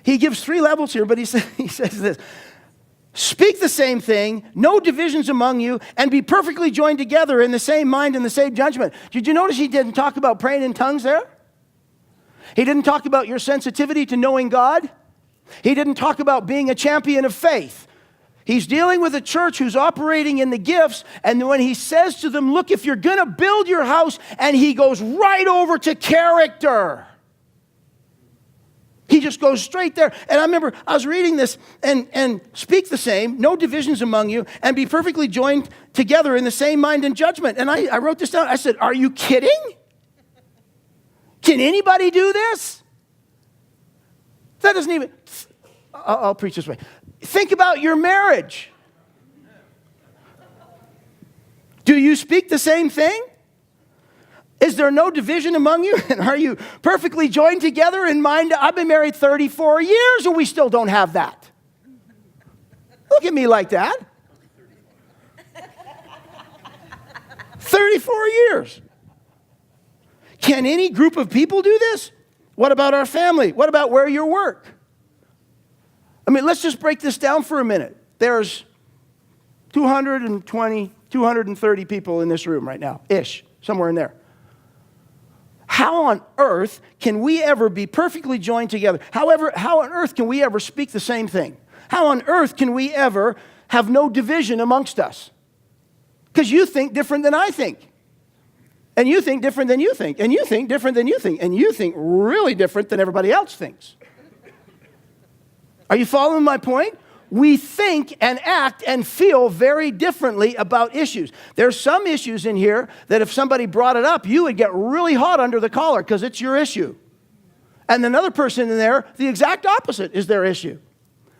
he gives 3 levels here, but he says this. Speak the same thing, no divisions among you, and be perfectly joined together in the same mind and the same judgment. Did you notice he didn't talk about praying in tongues there? He didn't talk about your sensitivity to knowing God. He didn't talk about being a champion of faith. He's dealing with a church who's operating in the gifts, and when he says to them, look, if you're going to build your house, and he goes right over to character. He just goes straight there. And I remember I was reading this, and speak the same, no divisions among you, and be perfectly joined together in the same mind and judgment. And I wrote this down. I said, are you kidding? Can anybody do this? That doesn't even, I'll preach this way. Think about your marriage. Do you speak the same thing? Is there no division among you? And are you perfectly joined together in mind? I've been married 34 years and we still don't have that. Look at me like that. 34 years. Can any group of people do this? What about our family? What about where you work? I mean, let's just break this down for a minute. There's 220, 230 people in this room right now, ish, somewhere in there. How on earth can we ever be perfectly joined together? How on earth can we ever speak the same thing? How on earth can we ever have no division amongst us? Because you think different than I think. And you think different than you think. And you think different than you think. And you think really different than everybody else thinks. Are you following my point? We think and act and feel very differently about issues. There's some issues in here that if somebody brought it up, you would get really hot under the collar because it's your issue. And another person in there, the exact opposite is their issue.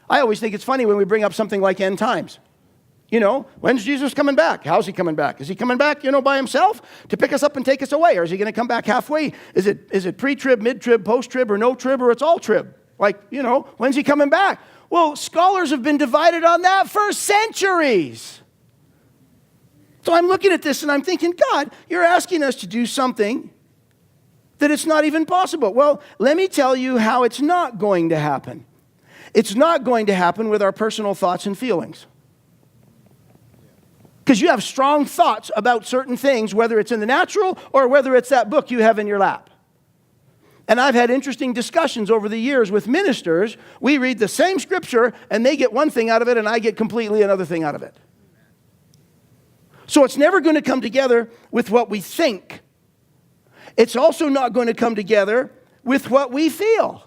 I always think it's funny when we bring up something like end times. You know, when's Jesus coming back? How's he coming back? Is he coming back, by himself to pick us up and take us away? Or is he going to come back halfway? Is it pre-trib, mid-trib, post-trib, or no trib, or it's all trib? Like, when's he coming back? Well, scholars have been divided on that for centuries. So I'm looking at this and I'm thinking, God, you're asking us to do something that it's not even possible. Well, let me tell you how it's not going to happen. It's not going to happen with our personal thoughts and feelings. Because you have strong thoughts about certain things, whether it's in the natural or whether it's that book you have in your lap. And I've had interesting discussions over the years with ministers. We read the same scripture, and they get one thing out of it, and I get completely another thing out of it. So it's never going to come together with what we think. It's also not going to come together with what we feel.